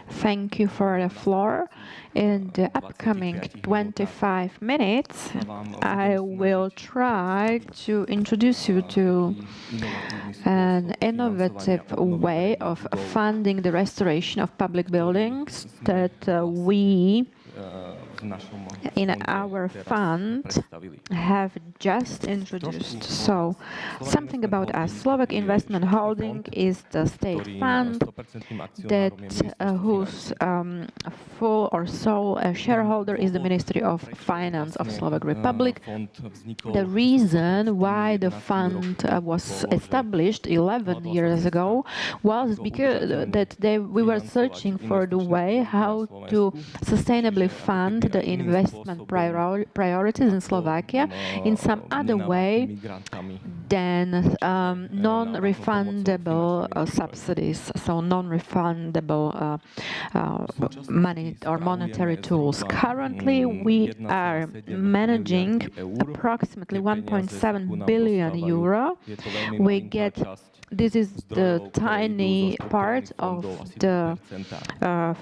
Thank you for the floor. In the upcoming 25 minutes, I will try to introduce you to an innovative way of funding the restoration of public buildings that we in our fund have just introduced. So, something about us. Slovak Investment Holding is the state fund that whose full or sole shareholder is the Ministry of Finance of Slovak Republic. The reason why the fund was established 11 years ago was because we were searching for the way how to sustainably fund the investment priorities in Slovakia in some other way than non-refundable subsidies, so non-refundable money or monetary tools. Currently, we are managing approximately 1.7 billion euro. This is the tiny part of the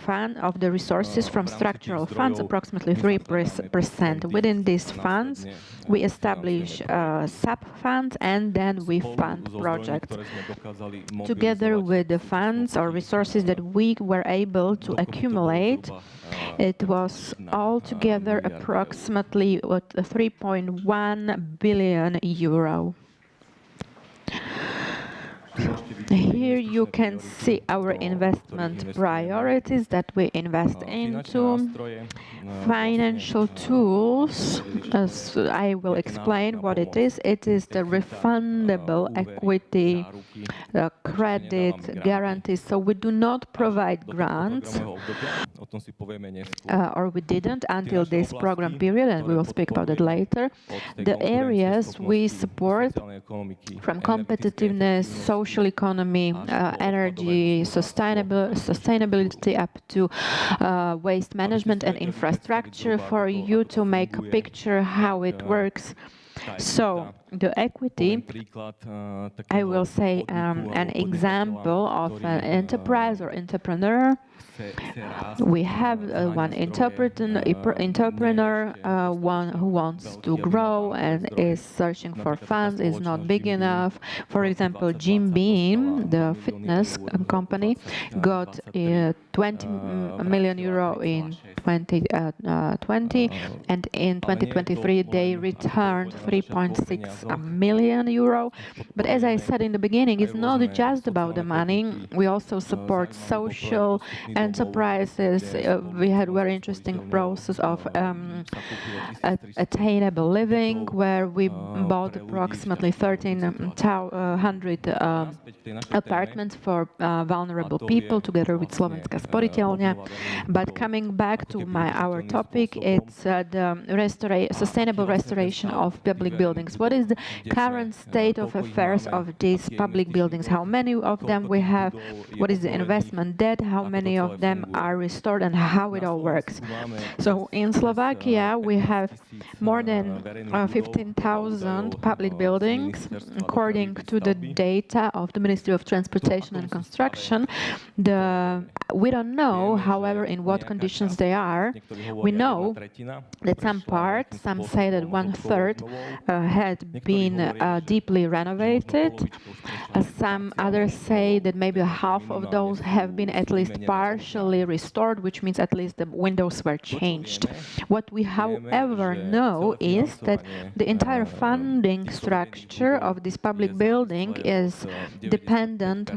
fund of the resources from structural funds, approximately 3%. Within these funds, we establish sub-funds and then we fund projects. Together with the funds or resources that we were able to accumulate, it was altogether approximately 3.1 billion euro. Here you can see our investment priorities that we invest into. Financial tools, as I will explain what it is. It is the refundable equity, credit, guarantees. So we do not provide grants, or we didn't until this program period, and we will speak about it later. The areas we support from competitiveness, social economy, energy, sustainability up to waste management and infrastructure, for you to make a picture how it works. So, the equity, I will say an example of an enterprise or entrepreneur. We have one entrepreneur, one who wants to grow and is searching for funds, is not big enough. For example, Jim Beam, the fitness company, got 20 million euro in 2020, and in 2023 they returned 3.6 million euro. But as I said in the beginning, it's not just about the money. We also support social enterprises. We had very interesting process of attainable living, where we bought approximately 1,300 apartments for vulnerable people together with Slovenská sporiteľňa. But coming back to our topic, it's the sustainable restoration of public buildings. What is the current state of affairs of these public buildings? How many of them we have? What is the investment debt? How many of them are restored, and how it all works? So in Slovakia, we have more than 15,000 public buildings. According to the data of the Ministry of Transportation and Construction, we don't know, however, in what conditions they are. We know that some say that 1/3 had been deeply renovated. Some others say that maybe half of those have been at least partially restored, which means at least the windows were changed. What we, however, know is that the entire funding structure of this public building is dependent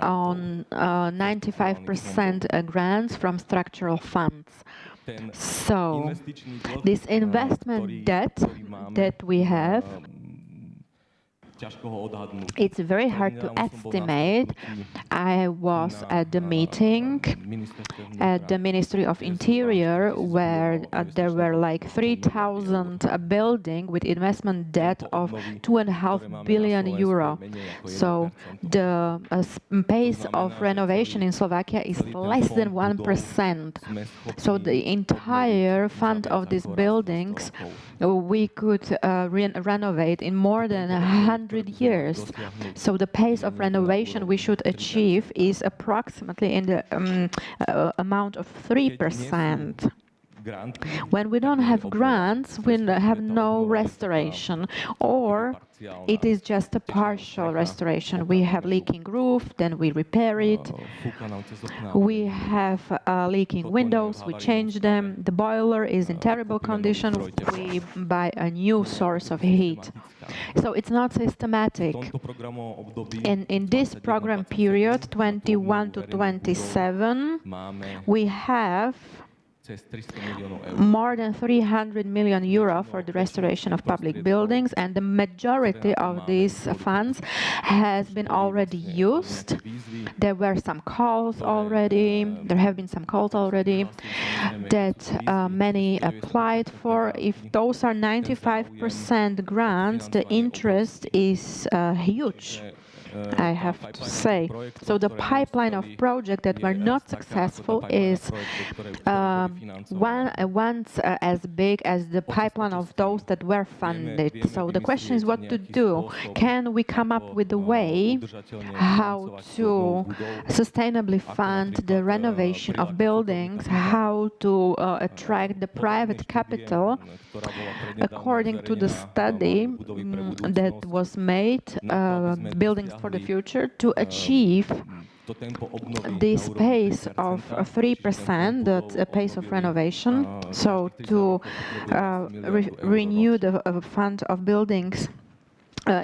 on 95% grants from structural funds. So, this investment debt that we have, it's very hard to estimate. I was at the meeting at the Ministry of Interior where there were like 3,000 buildings with investment debt of 2.5 billion euro. So the pace of renovation in Slovakia is less than 1%. So the entire fund of these buildings we could renovate in more than 100 100 years. So the pace of renovation we should achieve is approximately in the amount of 3%. When we don't have grants, we have no restoration, or it is just a partial restoration. We have leaking roof, then we repair it. We have leaking windows, we change them. The boiler is in terrible condition, we buy a new source of heat. So it's not systematic. In this program period, 21 to 27, we have more than 300 million euro for the restoration of public buildings, and the majority of these funds has been already used. There were some calls already, there have been some calls already that many applied for. If those are 95% grants, the interest is huge, I have to say. So the pipeline of projects that were not successful is once as big as the pipeline of those that were funded. So the question is what to do. Can we come up with a way how to sustainably fund the renovation of buildings, how to attract the private capital? According to the study that was made, Buildings for the Future, to achieve this pace of 3%, the pace of renovation, so to renew the fund of buildings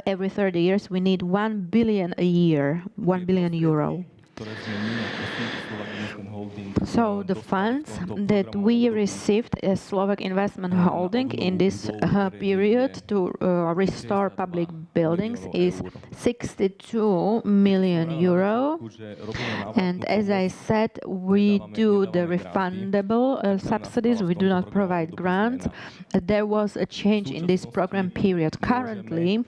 every 30 years, we need 1 billion a year, 1 billion euro. So the funds that we received as Slovak Investment Holding in this period to restore public buildings is 62 million euro. And as I said, we do the refundable subsidies, we do not provide grants. There was a change in this program period. Currently,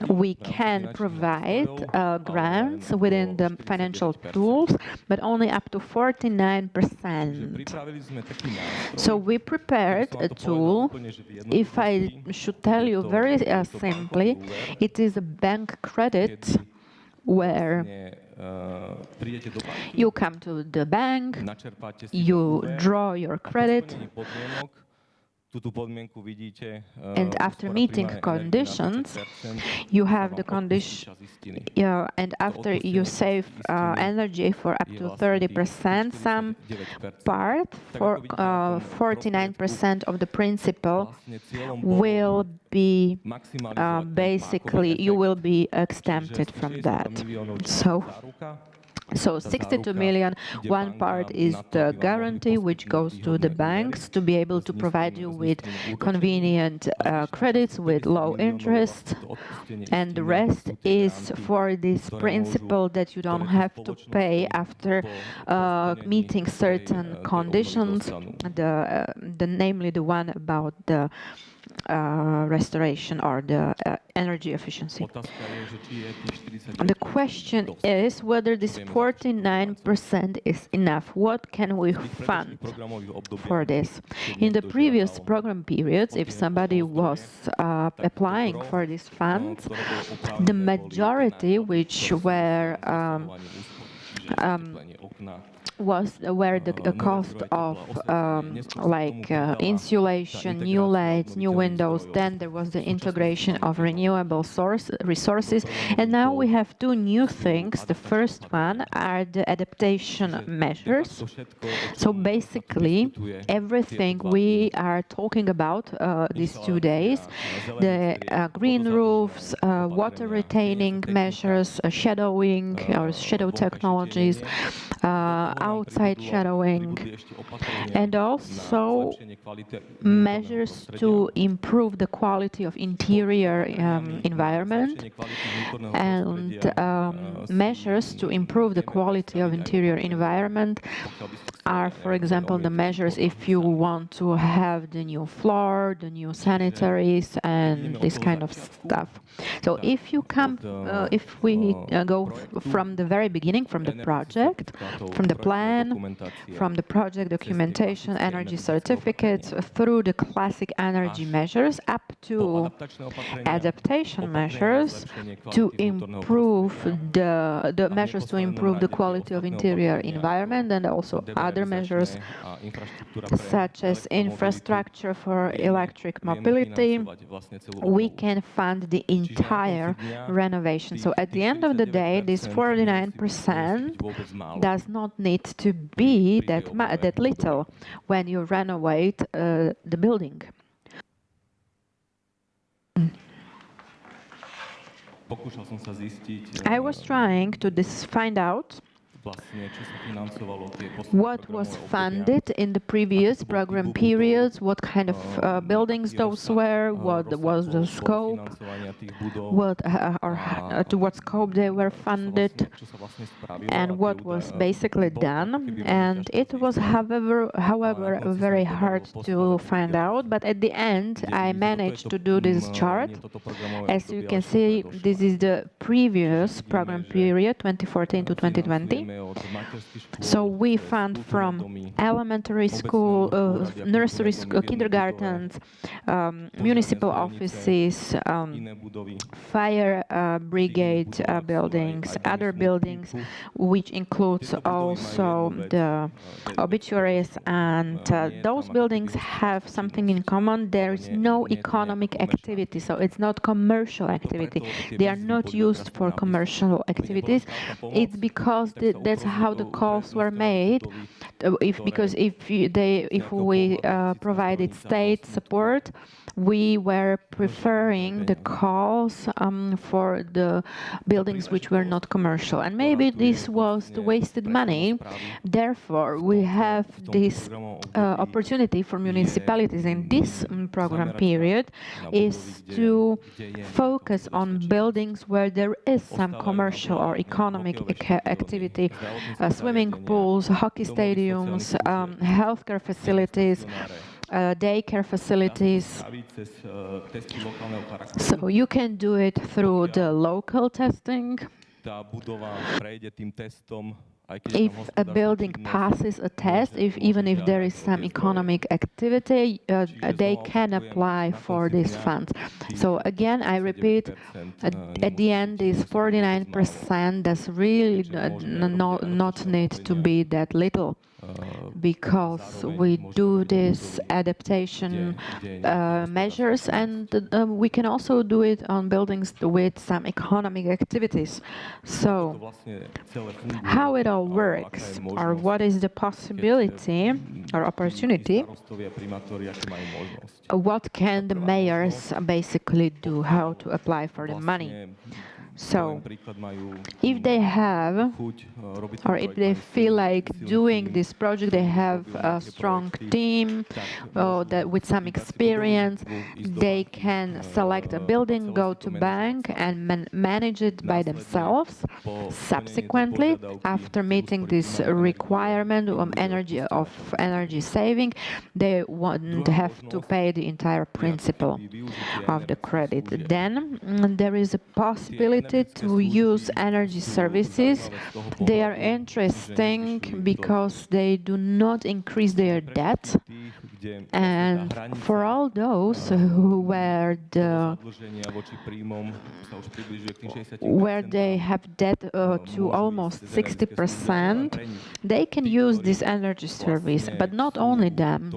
we can provide grants within the financial tools, but only up to 49%. So we prepared a tool. If I should tell you very simply, it is a bank credit where you come to the bank, you draw your credit, and after meeting conditions, you have the condition, and after you save energy for up to 30%, some part, for 49% of the principal will be basically, you will be exempted from that. So 62 million, one part is the guarantee which goes to the banks to be able to provide you with convenient credits with low interest, and the rest is for this principle that you don't have to pay after meeting certain conditions, namely the one about the restoration or the energy efficiency. The question is whether this 49% is enough. What can we fund for this? In the previous program periods, if somebody was applying for these funds, the majority which were was where the cost of insulation, new lights, new windows, then there was the integration of renewable resources, and now we have two new things. The first one are the adaptation measures. So basically everything we are talking about these 2 days, the green roofs, water retaining measures, shadowing or shadow technologies, outside shadowing, and also measures to improve the quality of interior environment, and measures to improve the quality of interior environment are, for example, the measures if you want to have the new floor, the new sanitaries, and this kind of stuff. So if you come, if we go from the very beginning, from the project, from the plan, plan, from the project documentation, energy certificates, through the classic energy measures, up to adaptation measures to improve the measures to improve the quality of interior environment, and also other measures such as infrastructure for electric mobility. We can fund the entire renovation. So at the end of the day, this 49% does not need to be that little when you renovate the building. I was trying to find out what was funded in the previous program periods, what kind of buildings those were, what was the scope, to what scope they were funded, and what was basically done. And it was, however, very hard to find out. But at the end, I managed to do this chart. As you can see, this is the previous program period, 2014 to 2020. So we fund from elementary school, nursery school, kindergartens, municipal offices, fire brigade buildings, other buildings, which includes also the obituaries, and those buildings have something in common. There is no economic activity, so it's not commercial activity. They are not used for commercial activities. It's because that's how the calls were made. Because if we provided state support, we were preferring the calls for the buildings which were not commercial. And maybe this was the wasted money. Therefore, we have this opportunity for municipalities in this program period is to focus on buildings where there is some commercial or economic activity, swimming pools, hockey stadiums, healthcare facilities, daycare facilities. So you can do it through the local testing. If a building passes a test, even if there is some economic activity, they can apply for these funds. So again, I repeat, at the end, this 49% does really not need to be that little, because we do this adaptation measures, and we can also do it on buildings with some economic activities. So how it all works, or what is the possibility or opportunity, what can the mayors basically do, how to apply for the money. So, if they have, or if they feel like doing this project, they have a strong team that with some experience, they can select a building, go to bank, and manage it by themselves. Subsequently, after meeting this requirement of energy saving, they won't have to pay the entire principal of the credit. Then there is a possibility to use energy services. They are interesting because they do not increase their debt. And for all those where they have debt to almost 60%, they can use this energy service. But not only them.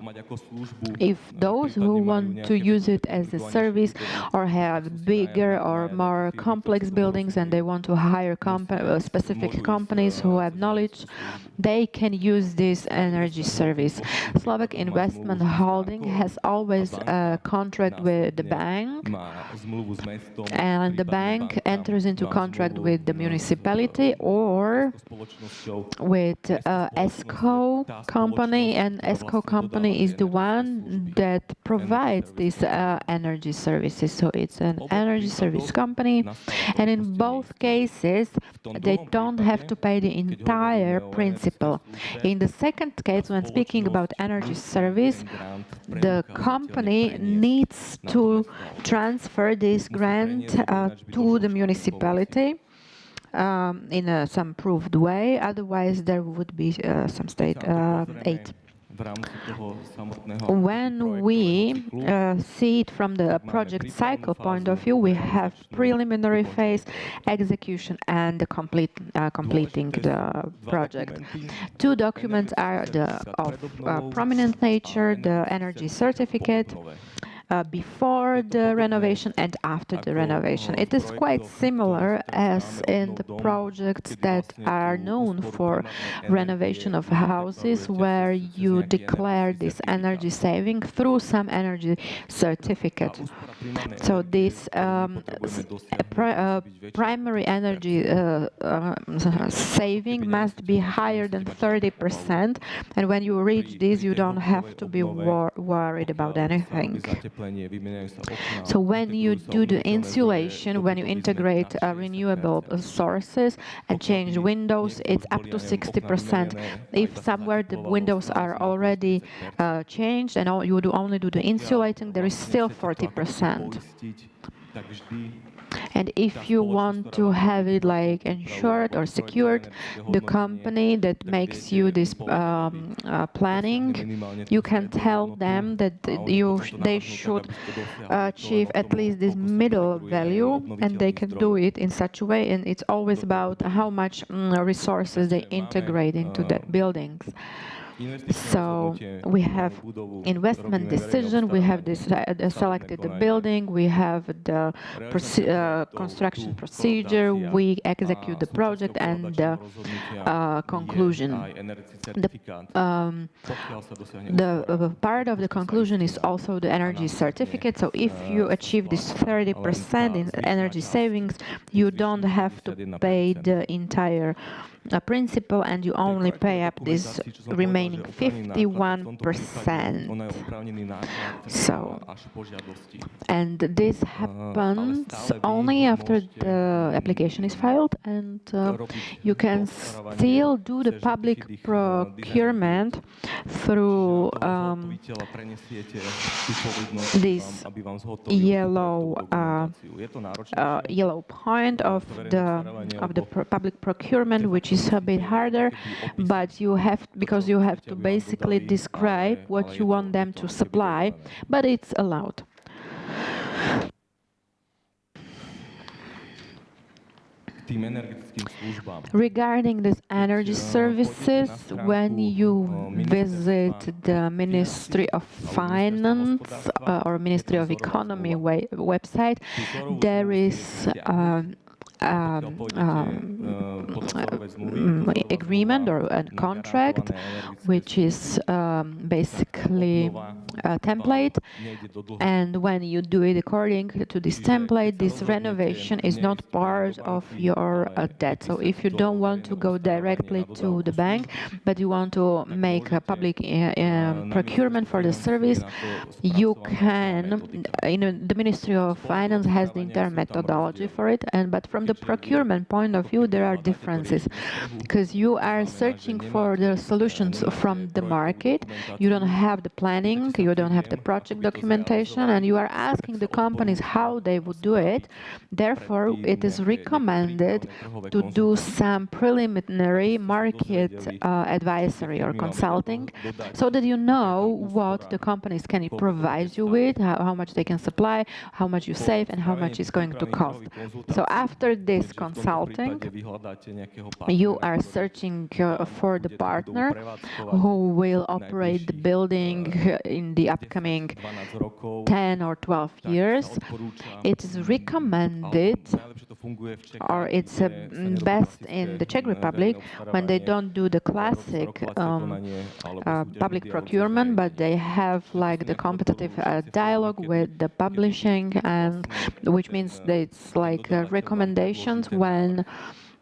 If those who want to use it as a service or have bigger or more complex buildings and they want to hire specific companies who have knowledge, they can use this energy service. Slovak Investment Holding has always a contract with the bank, and the bank enters into contract with the municipality or with ESCO company, and ESCO company is the one that provides these energy services. So it's an energy service company, and in both cases they don't have to pay the entire principal. In the second case, when speaking about energy service, the company needs to transfer this grant to the municipality. in some proved way, otherwise there would be some state aid. When we see it from the project cycle point of view, we have preliminary phase, execution, and the completing the project. Two documents are of prominent nature: the energy certificate before the renovation and after the renovation. It is quite similar as in the projects that are known for renovation of houses, where you declare this energy saving through some energy certificate. So this primary energy saving must be higher than 30%, and when you reach this, you don't have to be worried about anything. So when you do the insulation, when you integrate renewable sources and change windows, it's up to 60%. If somewhere the windows are already changed and you only do the insulating, there is still 40%. And if you want to have it like insured or secured, the company that makes you this planning, you can tell them that they should achieve at least this middle value, and they can do it in such a way. And it's always about how much resources they integrate into the buildings. So we have investment decision, we have this selected the building, we have the construction procedure, we execute the project, and the conclusion. The part of the conclusion is also the energy certificate. So if you achieve this 30% in energy savings, you don't have to pay the entire principal, and you only pay up this remaining 51%. So, and this happens only after the application is filed, and you can still do the public procurement through this yellow point of the public procurement, which is a bit harder, but because you have to basically describe what you want them to supply, but it's allowed. Regarding these energy services, when you visit the Ministry of Finance or Ministry of Economy website, there is agreement or a contract, which is basically a template, and when you do it according to this template, this renovation is not part of your debt. So if you don't want to go directly to the bank, but you want to make a public procurement for the service, you can, the Ministry of Finance has the entire methodology for it, but from the procurement point of view, there are differences, because you are searching for the solutions from the market, you don't have the planning, you don't have the project documentation, and you are asking the companies how they would do it. Therefore, it is recommended to do some preliminary market advisory or consulting, so that you know what the companies can provide you with, how much they can supply, how much you save, and how much it's going to cost. So after this consulting, you are searching for the partner who will operate the building in the upcoming 10 or 12 years. It is recommended, or it's best in the Czech Republic, when they don't do the classic public procurement, but they have like the competitive dialogue with the publishing, and which means that it's like recommendations when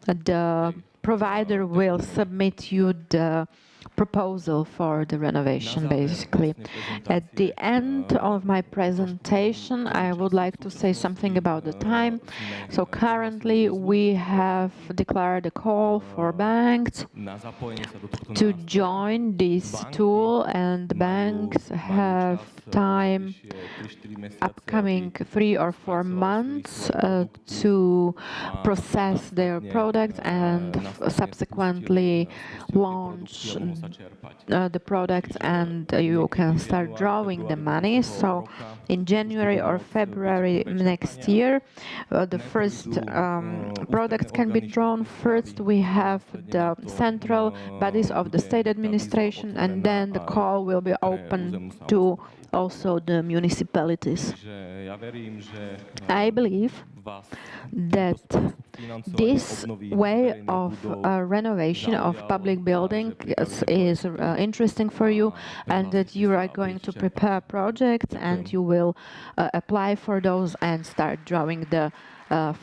the provider will submit you the proposal for the renovation, basically. At the end of my presentation, I would like to say something about the time. So currently we have declared a call for banks to join this tool, and the banks have time upcoming 3 or 4 months to process their products and subsequently launch the products, and you can start drawing the money. So in January or February next year, the first products can be drawn. First, we have the central bodies of the state administration, and then the call will be open to also the municipalities. I believe that this way of renovation of public buildings is interesting for you, and that you are going to prepare projects and you will apply for those and start drawing the funds